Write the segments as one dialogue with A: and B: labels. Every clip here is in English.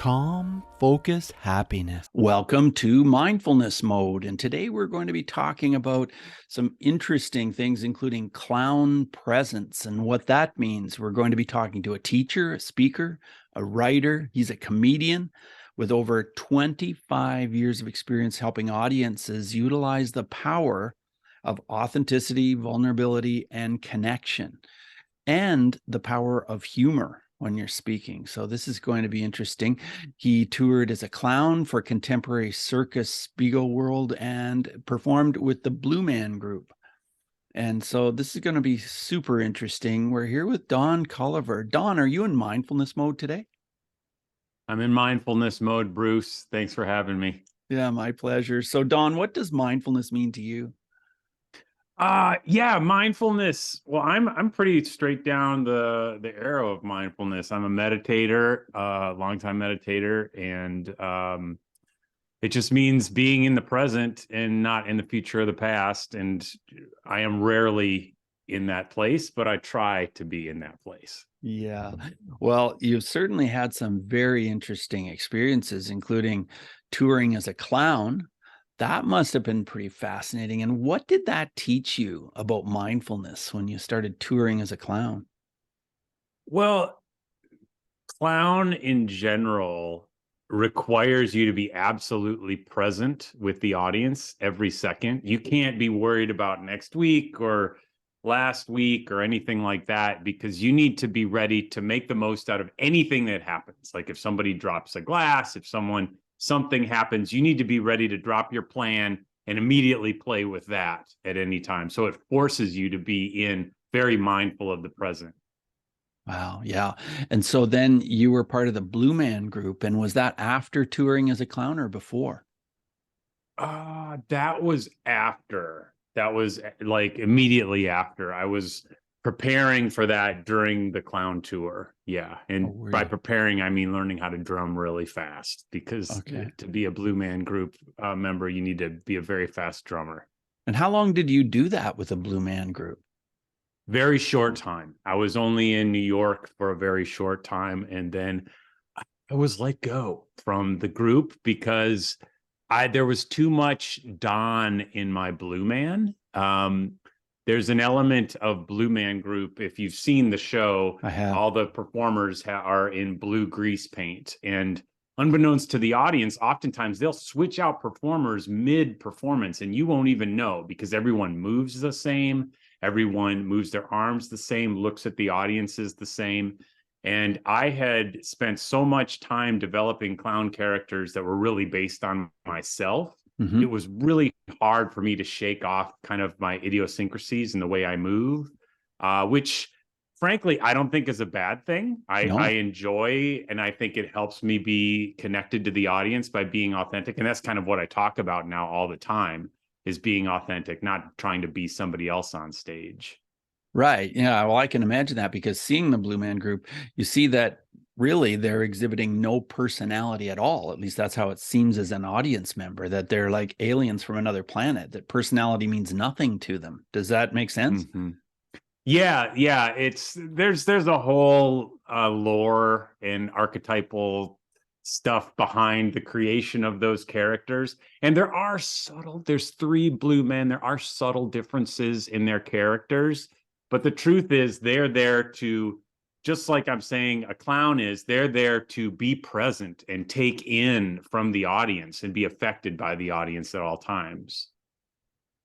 A: Calm, focus, happiness. Welcome to Mindfulness Mode. And today we're going to be talking about some interesting things, including clown presence and what that means. We're going to be talking to a teacher, a speaker, a writer. He's a comedian with over 25 years of experience helping audiences utilize the power of authenticity, vulnerability, and connection, and the power of humor when you're speaking. So this is going to be interesting. He toured as a clown for contemporary circus Spiegel World and performed with the Blue Man Group. And so this is going to be super interesting. We're here with Don Colliver. Don, are you in mindfulness mode today?
B: I'm in mindfulness mode, Bruce. Thanks for having me.
A: Yeah, my pleasure. So Don, what does mindfulness mean to you?
B: Mindfulness. Well, I'm pretty straight down the arrow of mindfulness. I'm a meditator, longtime meditator, and it just means being in the present and not in the future or the past. And I am rarely in that place, but I try to be in that place.
A: Yeah. Well, you've certainly had some very interesting experiences, including touring as a clown. That must have been pretty fascinating. And what did that teach you about mindfulness when you started touring as a clown?
B: Well, clown in general requires you to be absolutely present with the audience every second. You can't be worried about next week or last week or anything like that, because you need to be ready to make the most out of anything that happens. Like if somebody drops a glass, if something happens, you need to be ready to drop your plan and immediately play with that at any time. So it forces you to be very mindful of the present.
A: Wow. Yeah. And so then you were part of the Blue Man Group. And was that after touring as a clown or before?
B: That was after. That was like immediately after. I was preparing for that during the clown tour. Yeah. And by preparing, I mean learning how to drum really fast, because to be a Blue Man Group member, you need to be a very fast drummer.
A: And how long did you do that with a Blue Man Group?
B: Very short time. I was only in New York for a very short time. And then I was let go from the group because there was too much Don in my Blue Man. There's an element of Blue Man Group. If you've seen the show,
A: I have.
B: All the performers are in blue grease paint. And unbeknownst to the audience, oftentimes they'll switch out performers mid-performance and you won't even know, because everyone moves the same. Everyone moves their arms the same, looks at the audiences the same. And I had spent so much time developing clown characters that were really based on myself. Mm-hmm. It was really hard for me to shake off kind of my idiosyncrasies and the way I move, which frankly, I don't think is a bad thing. I enjoy, and I think it helps me be connected to the audience by being authentic. And that's kind of what I talk about now all the time, is being authentic, not trying to be somebody else on stage.
A: Right. Yeah. Well, I can imagine that, because seeing the Blue Man Group, you see that really they're exhibiting no personality at all. At least that's how it seems as an audience member, that they're like aliens from another planet, that personality means nothing to them. Does that make sense?
B: Mm-hmm. Yeah. There's a whole lore and archetypal stuff behind the creation of those characters. And there's three Blue Men. There are subtle differences in their characters. But the truth is, they're there to, just like I'm saying a clown is, they're there to be present and take in from the audience and be affected by the audience at all times.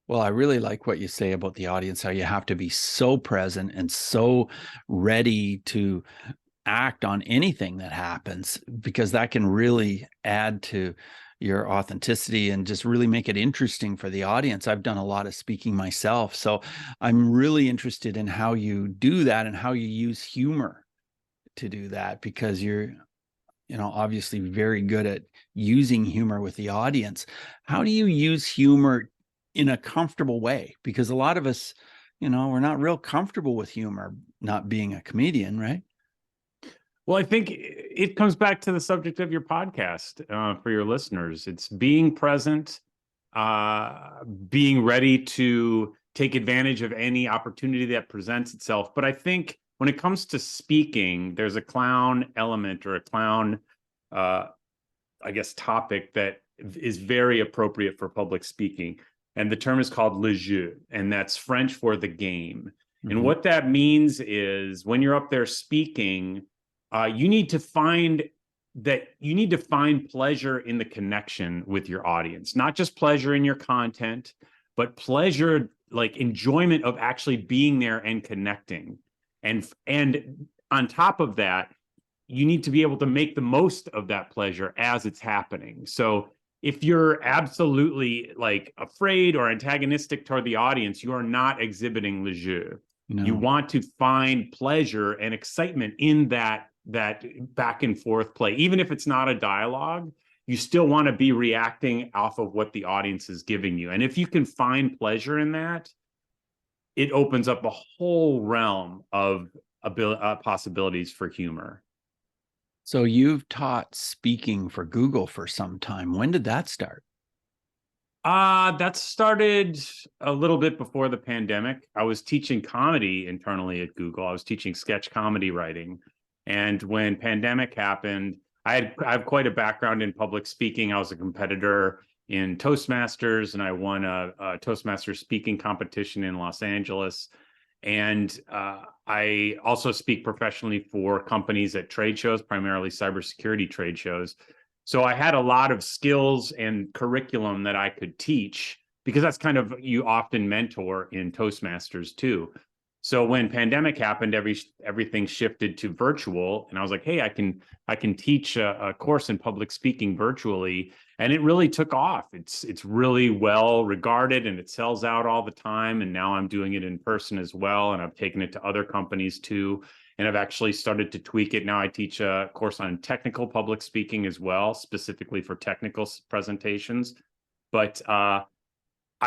A: Well, I really like what you say about the audience, how you have to be so present and so ready to act on anything that happens, because that can really add to your authenticity and just really make it interesting for the audience. I've done a lot of speaking myself, so I'm really interested in how you do that and how you use humor to do that, because you're, obviously very good at using humor with the audience. How do you use humor in a comfortable way? Because a lot of us, we're not real comfortable with humor, not being a comedian, right?
B: Well, I think it comes back to the subject of your podcast for your listeners. It's being present, being ready to take advantage of any opportunity that presents itself. But I think when it comes to speaking, there's a clown element or a clown I guess, topic that is very appropriate for public speaking. And the term is called le jeu, and that's French for the game. And what that means is when you're up there speaking, you need to find pleasure in the connection with your audience, not just pleasure in your content, but pleasure, like enjoyment of actually being there and connecting. And on top of that, you need to be able to make the most of that pleasure as it's happening. So if you're absolutely like afraid or antagonistic toward the audience, you are not exhibiting le jeu. No. You want to find pleasure and excitement in that back and forth play. Even if it's not a dialogue, you still want to be reacting off of what the audience is giving you. And if you can find pleasure in that, it opens up a whole realm of possibilities for humor.
A: So you've taught speaking for Google for some time. When did that start?
B: That started a little bit before the pandemic. I was teaching comedy internally at Google. I was teaching sketch comedy writing. And when pandemic happened, I have quite a background in public speaking. I was a competitor in Toastmasters, and I won a Toastmasters speaking competition in Los Angeles. And I also speak professionally for companies at trade shows, primarily cybersecurity trade shows. So I had a lot of skills and curriculum that I could teach, because that's kind of, you often mentor in Toastmasters too. So when pandemic happened, everything shifted to virtual, and I was like, hey, I can teach a course in public speaking virtually, and it really took off. It's really well regarded, and it sells out all the time. And now I'm doing it in person as well, and I've taken it to other companies too, and I've actually started to tweak it. Now I teach a course on technical public speaking as well, specifically for technical presentations. But I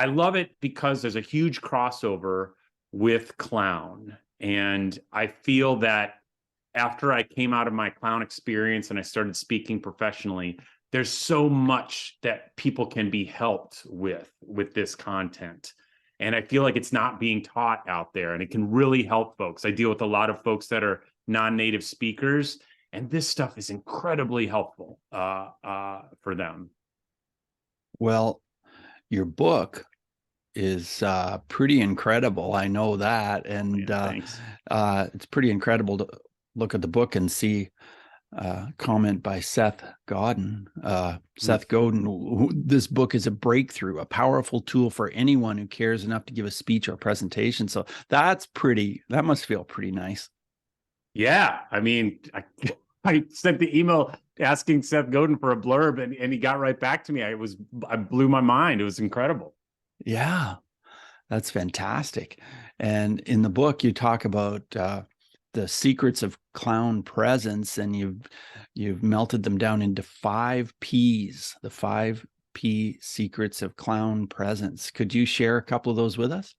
B: love it because there's a huge crossover with clown. And I feel that after I came out of my clown experience and I started speaking professionally, there's so much that people can be helped with this content. And I feel like it's not being taught out there, and it can really help folks. I deal with a lot of folks that are non-native speakers, and this stuff is incredibly helpful for them.
A: Well, your book is pretty incredible. I know that. And it's pretty incredible to look at the book and see comment by Seth Godin. Seth Godin, this book is a breakthrough, a powerful tool for anyone who cares enough to give a speech or presentation. So that must feel pretty nice.
B: Yeah. I mean, I sent the email asking Seth Godin for a blurb, and he got right back to me. I blew my mind. It was incredible.
A: Yeah, that's fantastic. And in the book, you talk about the secrets of clown presence, and you've melted them down into 5 P's, the 5 P secrets of clown presence. Could you share a couple of those with us?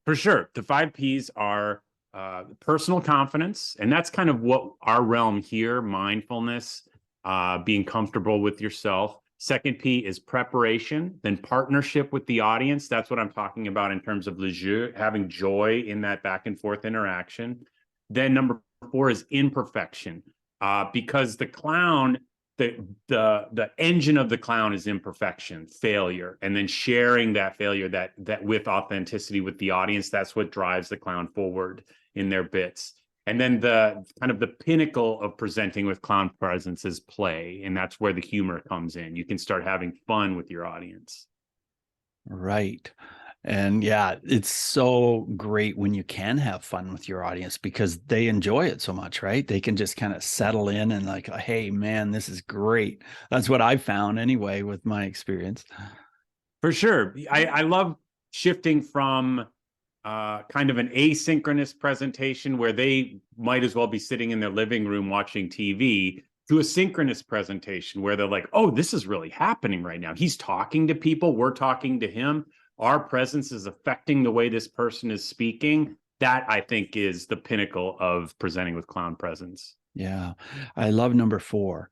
B: For sure. The 5 P's are personal confidence, and that's kind of what our realm here, mindfulness, being comfortable with yourself. Second P is preparation, then partnership with the audience. That's what I'm talking about in terms of le jeu, having joy in that back and forth interaction. Then number 4 is imperfection, because the clown, the engine of the clown is imperfection, failure, and then sharing that failure that with authenticity with the audience. That's what drives the clown forward in their bits. And then the kind of the pinnacle of presenting with clown presence is play. And that's where the humor comes in. You can start having fun with your audience.
A: Right. And yeah, it's so great when you can have fun with your audience, because they enjoy it so much, right? They can just kind of settle in and like, hey, man, this is great. That's what I found anyway with my experience.
B: For sure. I love shifting from kind of an asynchronous presentation where they might as well be sitting in their living room watching TV, to a synchronous presentation where they're like, oh, this is really happening right now. He's talking to people. We're talking to him. Our presence is affecting the way this person is speaking. That, I think, is the pinnacle of presenting with clown presence.
A: Yeah. I love number 4,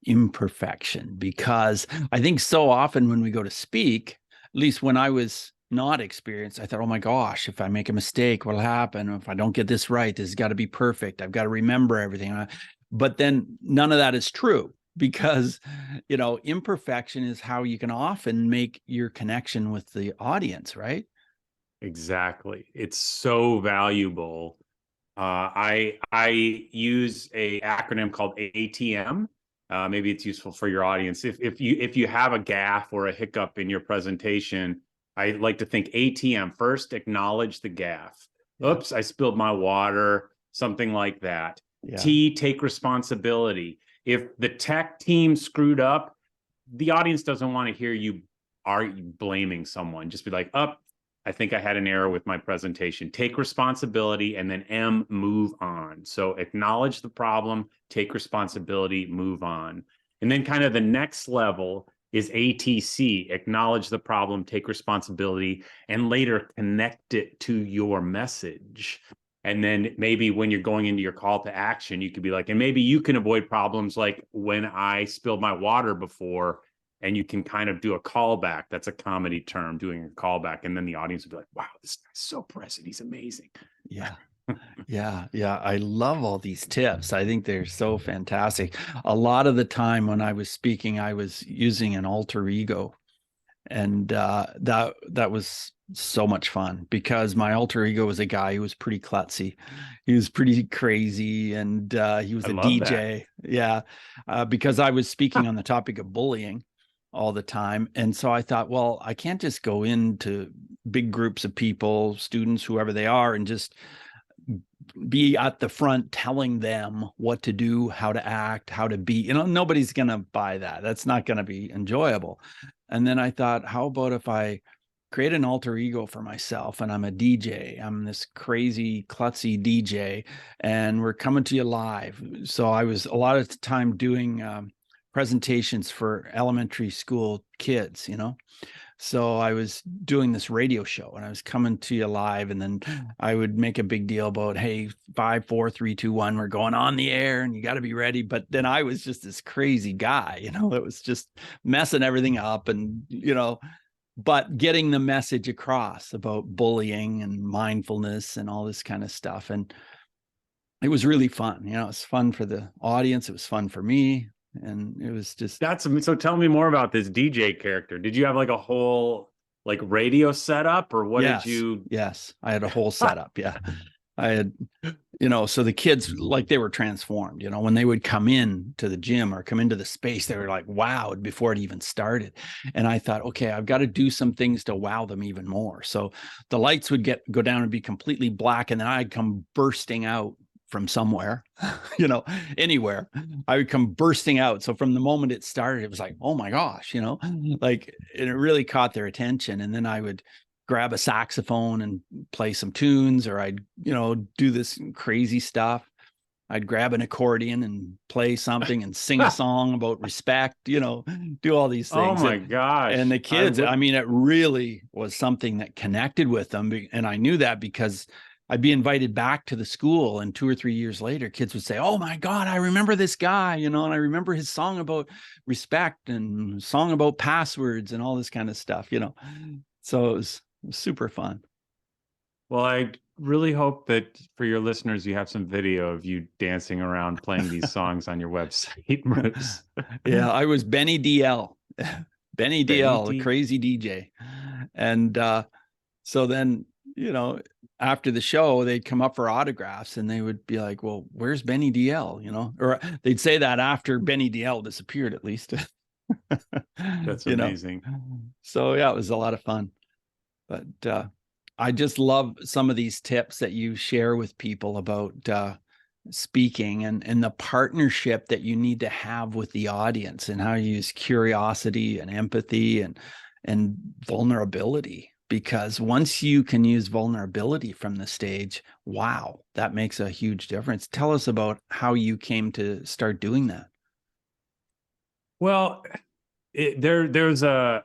A: imperfection, because I think so often when we go to speak, at least when I was not experienced, I thought, oh my gosh, if I make a mistake, what'll happen? If I don't get this right, this has got to be perfect. I've got to remember everything. But then none of that is true. because, imperfection is how you can often make your connection with the audience, right?
B: Exactly. It's so valuable. I use a acronym called ATM. Maybe it's useful for your audience. If you have a gaffe or a hiccup in your presentation, I like to think ATM first. Acknowledge the gaffe.
A: Yeah.
B: Oops, I spilled my water. Something like that.
A: Yeah.
B: T, take responsibility. If the tech team screwed up, the audience doesn't want to hear you are blaming someone. Just be like, up. I think I had an error with my presentation. Take responsibility, and then M, move on. So acknowledge the problem, take responsibility, move on. And then kind of the next level is ATC, acknowledge the problem, take responsibility, and later connect it to your message. And then maybe when you're going into your call to action, you could be like, and maybe you can avoid problems like when I spilled my water before, and you can kind of do a callback. That's a comedy term, doing a callback. And then the audience will be like, wow, this guy's so present. He's amazing.
A: Yeah. Yeah. I love all these tips. I think they're so fantastic. A lot of the time when I was speaking, I was using an alter ego. And that was so much fun because my alter ego was a guy who was pretty klutzy. He was pretty crazy, and he was
B: I
A: a
B: love that.
A: DJ. Yeah, because I was speaking on the topic of bullying all the time. And so I thought, well, I can't just go into big groups of people, students, whoever they are, and just be at the front telling them what to do, how to act, how to be. Nobody's going to buy that. That's not going to be enjoyable. And then I thought, how about if I create an alter ego for myself, and I'm a DJ. I'm this crazy klutzy DJ, and we're coming to you live. So I was a lot of the time doing presentations for elementary school kids, So I was doing this radio show, and I was coming to you live, and then I would make a big deal about, hey, 5, 4, 3, 2, 1, we're going on the air and you got to be ready. But then I was just this crazy guy, it was just messing everything up, and, but getting the message across about bullying and mindfulness and all this kind of stuff. And it was really fun. It was fun for the audience. It was fun for me. And it was just,
B: so tell me more about this DJ character. Did you have like a whole like radio setup, or what did you?
A: Yes, I had a whole setup. Yeah. I had, so the kids, like, they were transformed, when they would come in to the gym or come into the space, they were like wowed before it even started. And I thought, okay, I've got to do some things to wow them even more. So the lights would go down and be completely black, and then I'd come bursting out from somewhere, anywhere. I would come bursting out. So from the moment it started, it was like, oh my gosh, like, and it really caught their attention. And then I would grab a saxophone and play some tunes, or I'd, do this crazy stuff. I'd grab an accordion and play something and sing a song about respect, do all these things.
B: Oh my gosh.
A: And the kids, I mean, it really was something that connected with them. And I knew that because I'd be invited back to the school, and 2 or 3 years later, kids would say, oh my God, I remember this guy, and I remember his song about respect and song about passwords and all this kind of stuff, So it was super fun.
B: Well, I really hope that for your listeners, you have some video of you dancing around playing these songs on your website, Bruce.
A: Yeah, I was Benny DL, Benny DL, a crazy DJ. And so then, after the show, they'd come up for autographs, and they would be like, well, where's Benny DL? Or they'd say that after Benny DL disappeared, at least.
B: That's amazing.
A: So yeah, it was a lot of fun. But I just love some of these tips that you share with people about speaking, and the partnership that you need to have with the audience, and how you use curiosity and empathy and vulnerability. Because once you can use vulnerability from the stage, wow, that makes a huge difference. Tell us about how you came to start doing that.
B: Well, there's a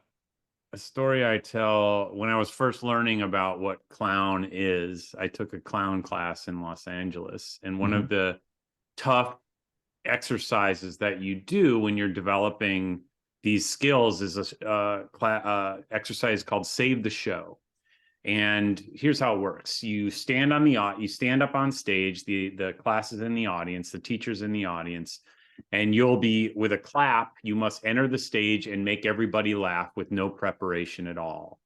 B: story I tell. When I was first learning about what clown is, I took a clown class in Los Angeles. And one of the tough exercises that you do when you're developing these skills is a exercise called Save the Show. And here's how it works. You stand up on stage, the class is in the audience, the teacher's in the audience, And you'll be, with a clap, you must enter the stage and make everybody laugh with no preparation at all.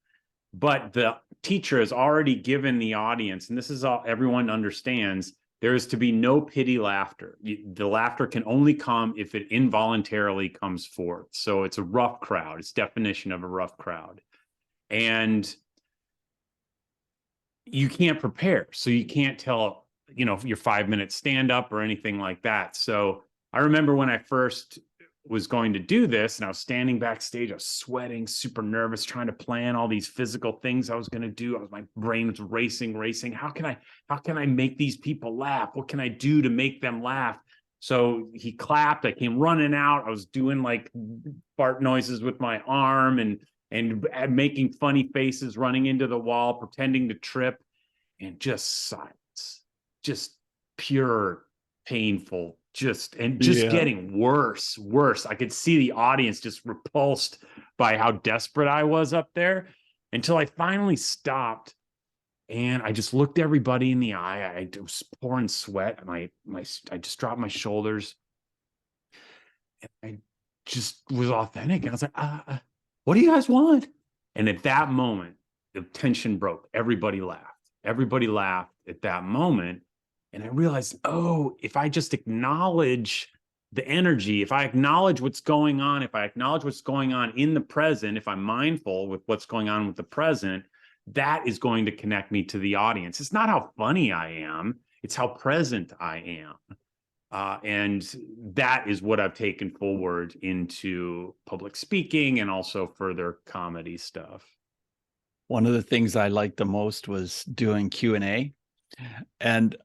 B: But the teacher has already given the audience, and this is all everyone understands, there is to be no pity laughter. The laughter can only come if it involuntarily comes forth. So it's a rough crowd. It's definition of a rough crowd. And you can't prepare. So you can't tell, your 5-minute stand up or anything like that. So I remember when I first was going to do this and I was standing backstage, I was sweating, super nervous, trying to plan all these physical things I was going to do. My brain was racing. How can I make these people laugh? What can I do to make them laugh? So he clapped. I came running out. I was doing like fart noises with my arm and making funny faces, running into the wall, pretending to trip, and just silence, just pure, painful, just getting worse. I could see the audience just repulsed by how desperate I was up there, until I finally stopped and I just looked everybody in the eye. I was pouring sweat. I just dropped my shoulders. And I just was authentic. And I was like, what do you guys want? And at that moment, the tension broke. Everybody laughed at that moment. And I realized, if I just acknowledge the energy, if I acknowledge what's going on, if I acknowledge what's going on in the present, if I'm mindful with what's going on with the present, that is going to connect me to the audience. It's not how funny I am, it's how present I am. And that is what I've taken forward into public speaking and also further comedy stuff.
A: One of the things I liked the most was doing Q&A. And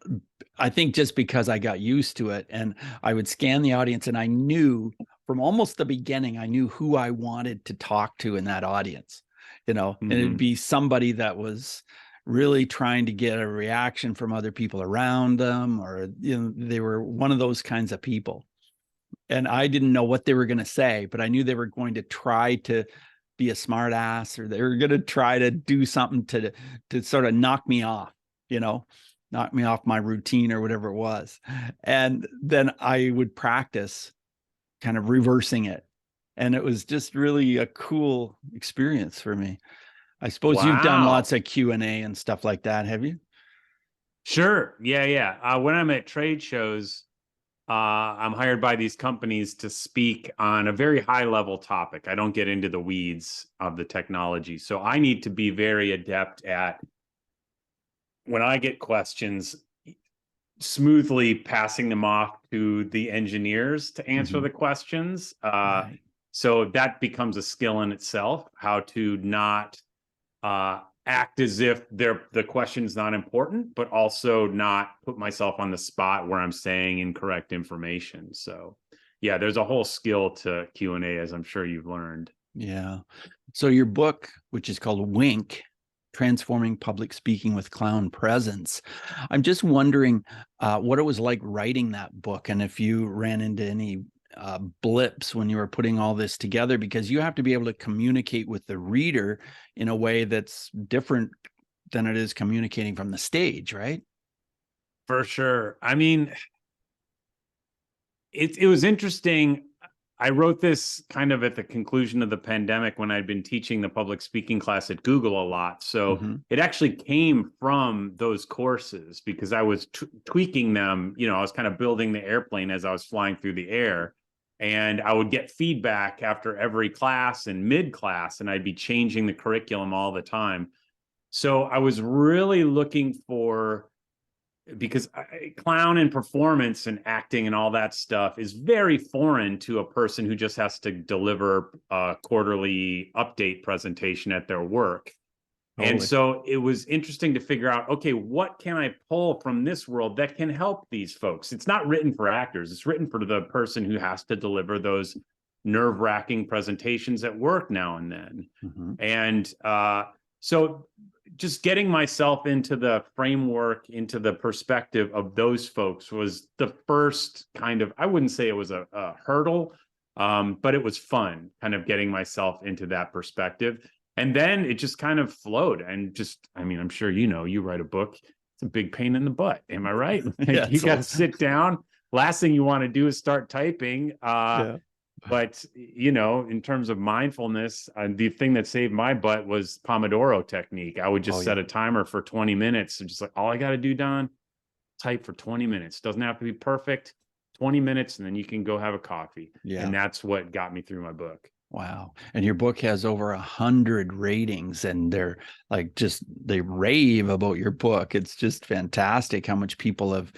A: I think just because I got used to it, and I would scan the audience, and I knew from almost the beginning, I knew who I wanted to talk to in that audience, and it'd be somebody that was really trying to get a reaction from other people around them, or, they were one of those kinds of people. And I didn't know what they were going to say, but I knew they were going to try to be a smart ass, or they were going to try to do something to sort of knock me off, knock me off my routine or whatever it was. And then I would practice kind of reversing it. And it was just really a cool experience for me. I suppose you've done lots of Q&A and stuff like that, have you?
B: Sure. Yeah. When I'm at trade shows, I'm hired by these companies to speak on a very high level topic. I don't get into the weeds of the technology. So I need to be very adept at, when I get questions, smoothly passing them off to the engineers to answer the questions.
A: Right.
B: So that becomes a skill in itself, how to not act as if the question's not important, but also not put myself on the spot where I'm saying incorrect information. So yeah, there's a whole skill to Q&A, as I'm sure you've learned.
A: Yeah. So your book, which is called Wink, Transforming Public Speaking with Clown Presence. I'm just wondering what it was like writing that book, and if you ran into any blips when you were putting all this together, because you have to be able to communicate with the reader in a way that's different than it is communicating from the stage, right?
B: For sure. I mean, it was interesting. I wrote this kind of at the conclusion of the pandemic when I'd been teaching the public speaking class at Google a lot. So it actually came from those courses, because I was tweaking them. I was kind of building the airplane as I was flying through the air. And I would get feedback after every class and mid-class, and I'd be changing the curriculum all the time. So I was really looking for, because clown and performance and acting and all that stuff is very foreign to a person who just has to deliver a quarterly update presentation at their work. Totally. And so it was interesting to figure out, okay, what can I pull from this world that can help these folks? It's not written for actors. It's written for the person who has to deliver those nerve-wracking presentations at work now and then. And so just getting myself into the framework, into the perspective of those folks was the first kind of, I wouldn't say it was a hurdle, but it was fun kind of getting myself into that perspective. And then it just kind of flowed. And just, I mean, I'm sure you write a book, it's a big pain in the butt. Am I right?
A: Yeah,
B: You got to sit down last thing you want to do is start typing.
A: Yeah.
B: But, in terms of mindfulness, the thing that saved my butt was Pomodoro technique. I would
A: Oh,
B: just
A: yeah.
B: set a timer for 20 minutes and just like, all I got to do, Don, type for 20 minutes. Doesn't have to be perfect. 20 minutes, and then you can go have a coffee.
A: Yeah.
B: And that's what got me through my book.
A: Wow. And your book has over 100 ratings, and they're like, they rave about your book. It's just fantastic how much people have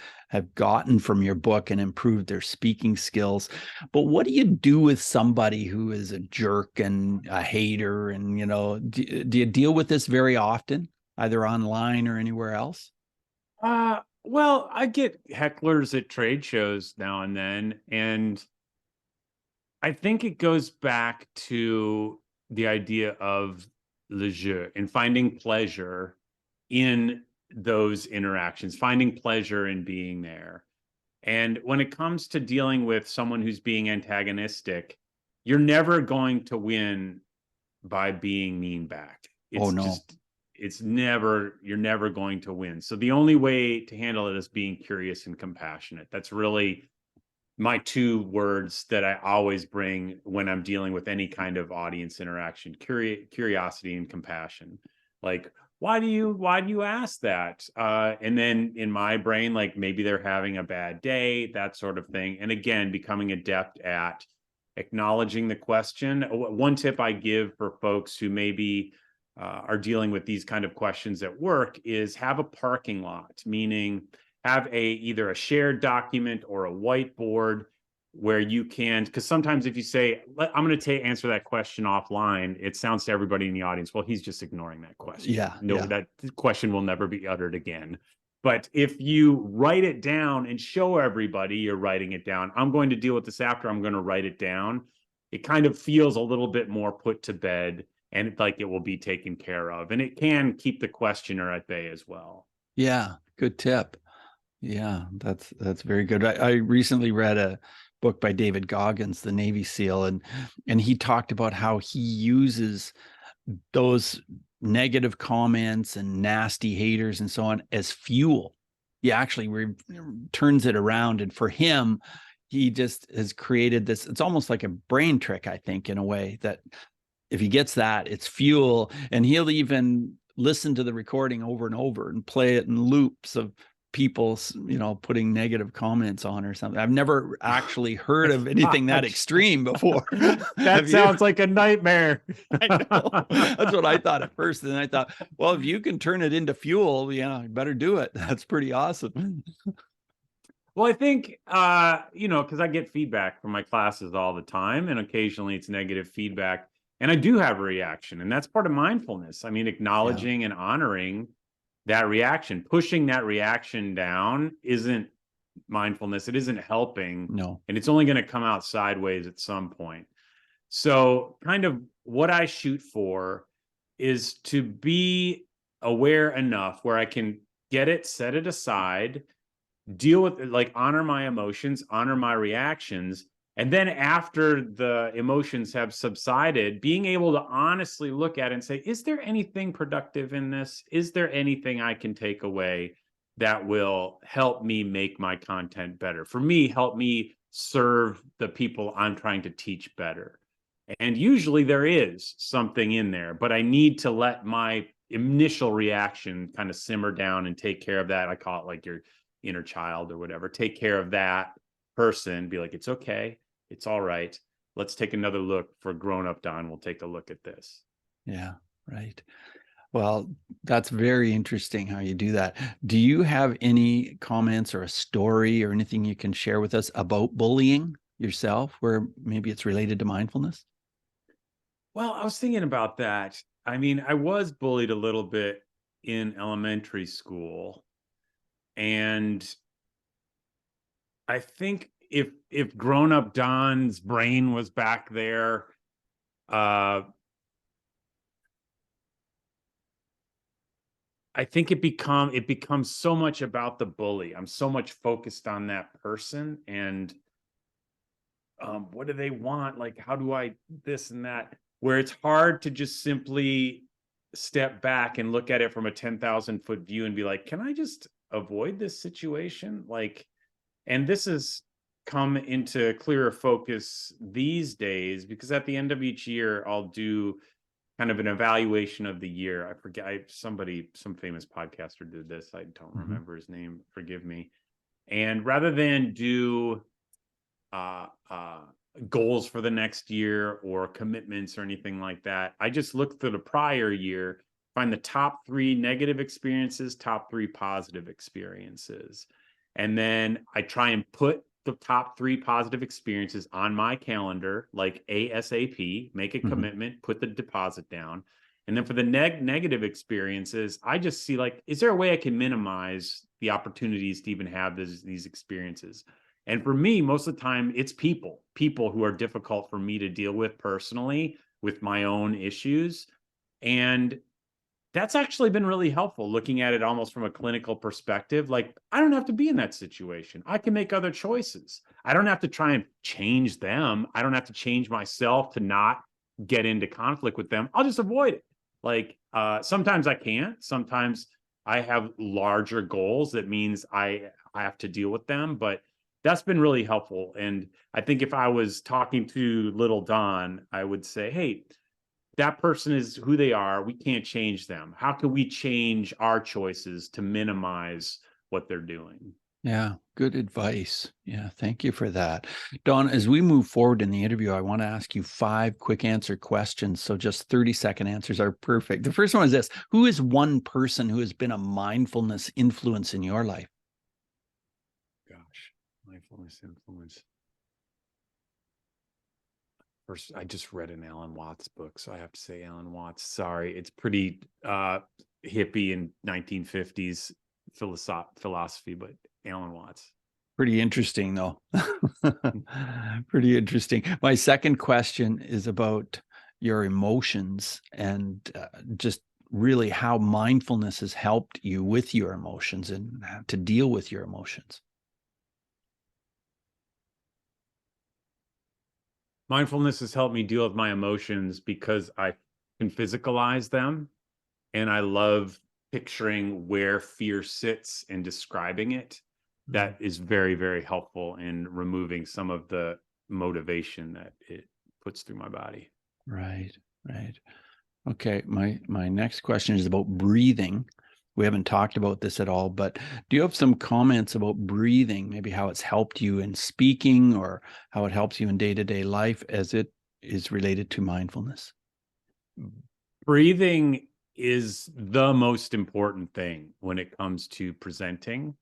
A: gotten from your book and improved their speaking skills. But what do you do with somebody who is a jerk and a hater? And, do you deal with this very often, either online or anywhere else?
B: Well, I get hecklers at trade shows now and then, and I think it goes back to the idea of le jeu and finding pleasure in those interactions, finding pleasure in being there. And when it comes to dealing with someone who's being antagonistic, you're never going to win by being mean back.
A: Oh, no.
B: You're never going to win. So the only way to handle it is being curious and compassionate. That's really my two words that I always bring when I'm dealing with any kind of audience interaction: curiosity and compassion. Like, why do you ask that? And then in my brain, like, maybe they're having a bad day, that sort of thing. And again, becoming adept at acknowledging the question. One tip I give for folks who maybe are dealing with these kind of questions at work is have a parking lot, meaning have either a shared document or a whiteboard where you can, because sometimes if you say, I'm going to answer that question offline, it sounds to everybody in the audience, well, he's just ignoring that question.
A: Yeah.
B: No,
A: yeah.
B: that question will never be uttered again. But if you write it down and show everybody you're writing it down, I'm going to deal with this after, I'm going to write it down, it kind of feels a little bit more put to bed and like it will be taken care of. And it can keep the questioner at bay as well.
A: Yeah. Good tip. Yeah, that's very good. I recently read a book by David Goggins, the Navy SEAL, and he talked about how he uses those negative comments and nasty haters and so on as fuel. He actually turns it around, and for him, he just has created this. It's almost like a brain trick, I think, in a way, that if he gets that, it's fuel, and he'll even listen to the recording over and over and play it in loops of people, putting negative comments on or something. I've never actually heard of anything that extreme before.
B: That sounds like a nightmare.
A: I know. That's what I thought at first. And then I thought, well, if you can turn it into fuel, you better do it. That's pretty awesome.
B: Well, I think, because I get feedback from my classes all the time, and occasionally it's negative feedback, and I do have a reaction, and that's part of mindfulness. I mean, acknowledging and honoring that reaction. Pushing that reaction down isn't mindfulness. It isn't helping.
A: No.
B: And it's only going to come out sideways at some point. So kind of what I shoot for is to be aware enough where I can get it, set it aside, deal with it, like honor my emotions, honor my reactions. And then after the emotions have subsided, being able to honestly look at it and say, is there anything productive in this? Is there anything I can take away that will help me make my content better? For me, help me serve the people I'm trying to teach better. And usually there is something in there, but I need to let my initial reaction kind of simmer down and take care of that. I call it like your inner child or whatever. Take care of that person, be like, it's okay. It's all right. Let's take another look. For grown up Don, we'll take a look at this.
A: Yeah, right. Well, that's very interesting how you do that. Do you have any comments or a story or anything you can share with us about bullying yourself, where maybe it's related to mindfulness?
B: Well, I was thinking about that. I mean, I was bullied a little bit in elementary school. And I think if grown-up Don's brain was back there, I think it becomes so much about the bully. I'm so much focused on that person and what do they want? Like, how do I this and that? Where it's hard to just simply step back and look at it from a 10,000 foot view and be like, can I just avoid this situation? Like, And this has come into clearer focus these days because at the end of each year, I'll do kind of an evaluation of the year. I forget, some famous podcaster did this. I don't
A: Mhm.
B: remember his name. Forgive me. And rather than do uh, uh, goals for the next year or commitments or anything like that, I just look through the prior year, find the top 3 negative experiences, top 3 positive experiences. And then I try and put the top 3 positive experiences on my calendar, like ASAP, make a
A: Mhm.
B: commitment, put the deposit down. And then for the negative experiences, I just see like, is there a way I can minimize the opportunities to even have these experiences? And for me, most of the time, it's people who are difficult for me to deal with personally with my own issues. And that's actually been really helpful looking at it almost from a clinical perspective. Like, I don't have to be in that situation. I can make other choices. I don't have to try and change them. I don't have to change myself to not get into conflict with them. I'll just avoid it. Like, sometimes I can't. Sometimes I have larger goals that means I have to deal with them. But that's been really helpful. And I think if I was talking to little Don, I would say, hey, that person is who they are. We can't change them. How can we change our choices to minimize what they're doing?
A: Yeah, good advice. Yeah, thank you for that. Don, as we move forward in the interview, I want to ask you 5 quick answer questions. So just 30-second answers are perfect. The first one is this: who is one person who has been a mindfulness influence in your life?
B: Gosh, mindfulness influence. First, I just read an Alan Watts book, so I have to say Alan Watts. Sorry, it's pretty hippie and 1950s philosophy, but Alan Watts.
A: Pretty interesting, though. Pretty interesting. My second question is about your emotions and just really how mindfulness has helped you with your emotions and to deal with your emotions.
B: Mindfulness has helped me deal with my emotions because I can physicalize them. And I love picturing where fear sits and describing it.
A: Mm.
B: That is very, very helpful in removing some of the motivation that it puts through my body.
A: Right, right. Okay, my next question is about breathing. We haven't talked about this at all, but do you have some comments about breathing, maybe how it's helped you in speaking or how it helps you in day-to-day life as it is related to mindfulness?
B: Breathing is the most important thing when it comes to presenting.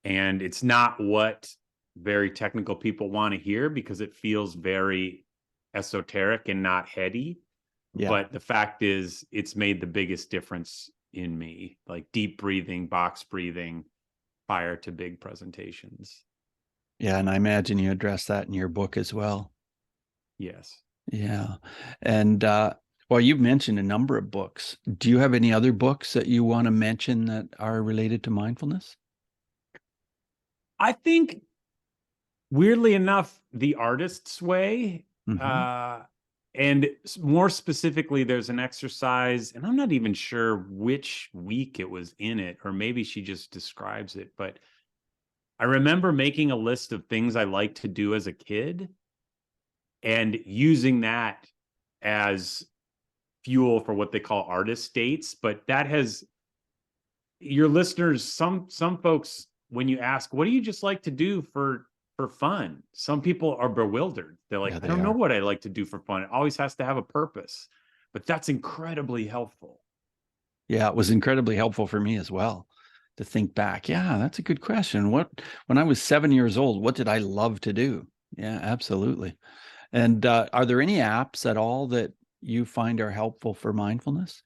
B: And it's not what very technical people want to hear because it feels very esoteric and not heady.
A: Yeah.
B: But the fact is, it's made the biggest difference in me, like deep breathing, box breathing prior to big presentations.
A: Yeah, and I imagine you address that in your book as well.
B: Yes.
A: Yeah. And well, you've mentioned a number of books. Do you have any other books that you want to mention that are related to mindfulness?
B: I think, weirdly enough, The Artist's Way,
A: Hmm.
B: and more specifically, there's an exercise, and I'm not even sure which week it was in it, or maybe she just describes it, but I remember making a list of things I liked to do as a kid and using that as fuel for what they call artist states. But that has your listeners, some folks, when you ask, what do you just like to do for fun? Some people are bewildered. They're like,
A: Yeah,
B: I
A: they
B: don't know
A: are.
B: what I like to do for fun. It always has to have a purpose. But that's incredibly helpful.
A: Yeah, it was incredibly helpful for me as well to think back. Yeah, that's a good question. When I was 7 years old, what did I love to do? Yeah, absolutely. And are there any apps at all that you find are helpful for mindfulness?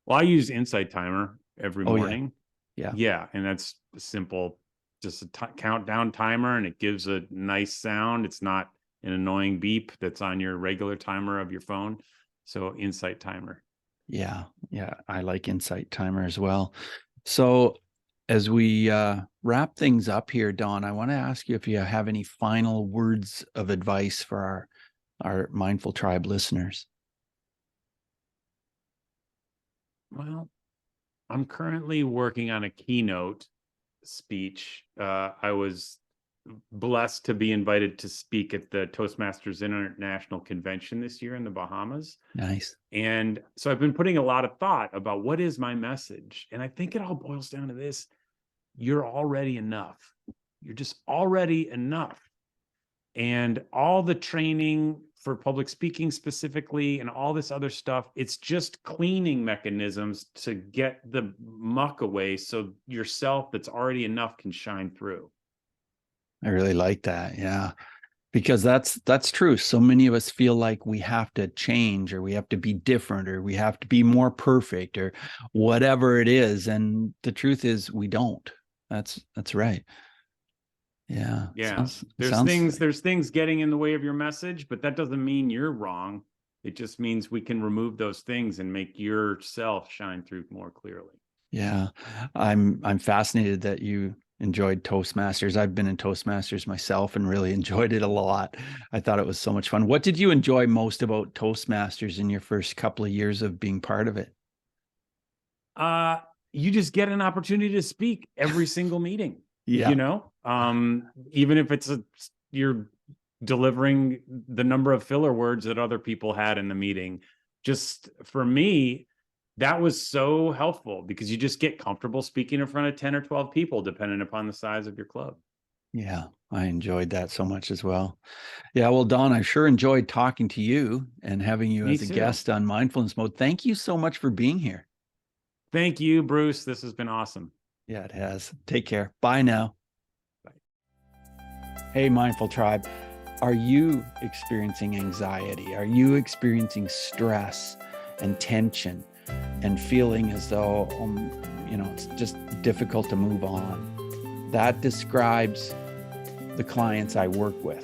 B: Well, I use Insight Timer every
A: Oh, yeah.
B: morning.
A: Yeah.
B: Yeah, and that's simple, just a countdown timer, and it gives a nice sound. It's not an annoying beep that's on your regular timer of your phone. So Insight Timer.
A: Yeah. Yeah. I like Insight Timer as well. So, as we wrap things up here, Don, I want to ask you if you have any final words of advice for our Mindful Tribe listeners.
B: Well, I'm currently working on a keynote speech. I was blessed to be invited to speak at the Toastmasters International Convention this year in the Bahamas.
A: Nice.
B: And so I've been putting a lot of thought about what is my message. And I think it all boils down to this: you're already enough. You're just already enough. And all the training for public speaking specifically and all this other stuff, it's just cleaning mechanisms to get the muck away so yourself that's already enough can shine through.
A: I really like that. Yeah. Because that's true. So many of us feel like we have to change, or we have to be different, or we have to be more perfect, or whatever it is. And the truth is we don't. That's right. Yeah.
B: Yeah. There's things getting in the way of your message, but that doesn't mean you're wrong. It just means we can remove those things and make yourself shine through more clearly.
A: Yeah. I'm fascinated that you enjoyed Toastmasters. I've been in Toastmasters myself and really enjoyed it a lot. I thought it was so much fun. What did you enjoy most about Toastmasters in your first couple of years of being part of it?
B: You just get an opportunity to speak every single meeting.
A: Yeah.
B: You know, even if you're delivering the number of filler words that other people had in the meeting. Just for me, that was so helpful because you just get comfortable speaking in front of 10 or 12 people, depending upon the size of your club.
A: Yeah, I enjoyed that so much as well. Yeah, well, Don, I sure enjoyed talking to you and having you as a guest on Mindfulness Mode. Thank you so much for being here.
B: Thank you, Bruce. This has been awesome.
A: Yeah, it has. Take care. Bye now.
B: Bye.
A: Hey, Mindful Tribe. Are you experiencing anxiety? Are you experiencing stress and tension and feeling as though, it's just difficult to move on? That describes the clients I work with.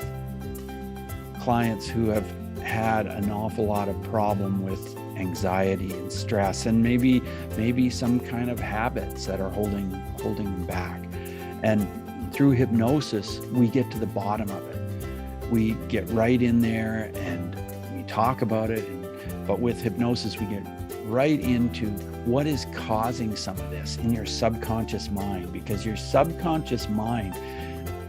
A: Clients who have had an awful lot of problem with anxiety and stress, and maybe some kind of habits that are holding them back. And through hypnosis, we get to the bottom of it. We get right in there and we talk about it. But with hypnosis, we get right into what is causing some of this in your subconscious mind, because your subconscious mind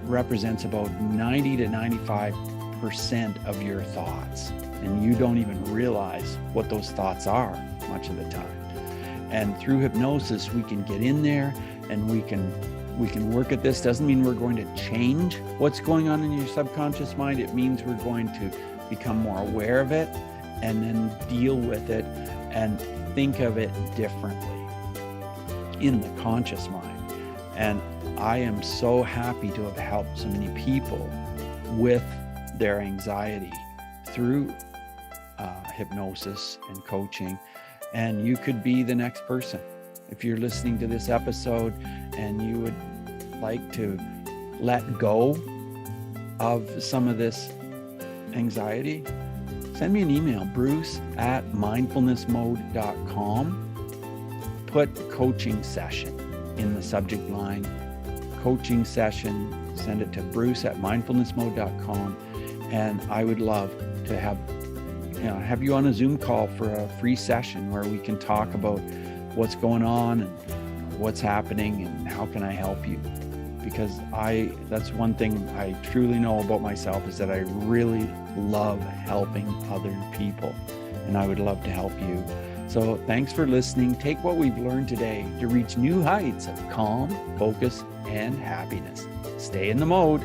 A: represents about 90 to 95% of your thoughts. And you don't even realize what those thoughts are much of the time. And through hypnosis, we can get in there and we can work at this. Doesn't mean we're going to change what's going on in your subconscious mind. It means we're going to become more aware of it and then deal with it and think of it differently in the conscious mind. And I am so happy to have helped so many people with their anxiety through hypnosis and coaching. And you could be the next person. If you're listening to this episode and you would like to let go of some of this anxiety, send me an email, bruce@mindfulnessmode.com. Put coaching session in the subject line, coaching session, send it to bruce@mindfulnessmode.com. And I would love to have you on a Zoom call for a free session where we can talk about what's going on and what's happening and how can I help you. Because that's one thing I truly know about myself, is that I really love helping other people, and I would love to help you. So thanks for listening. Take what we've learned today to reach new heights of calm, focus, and happiness. Stay in the mode.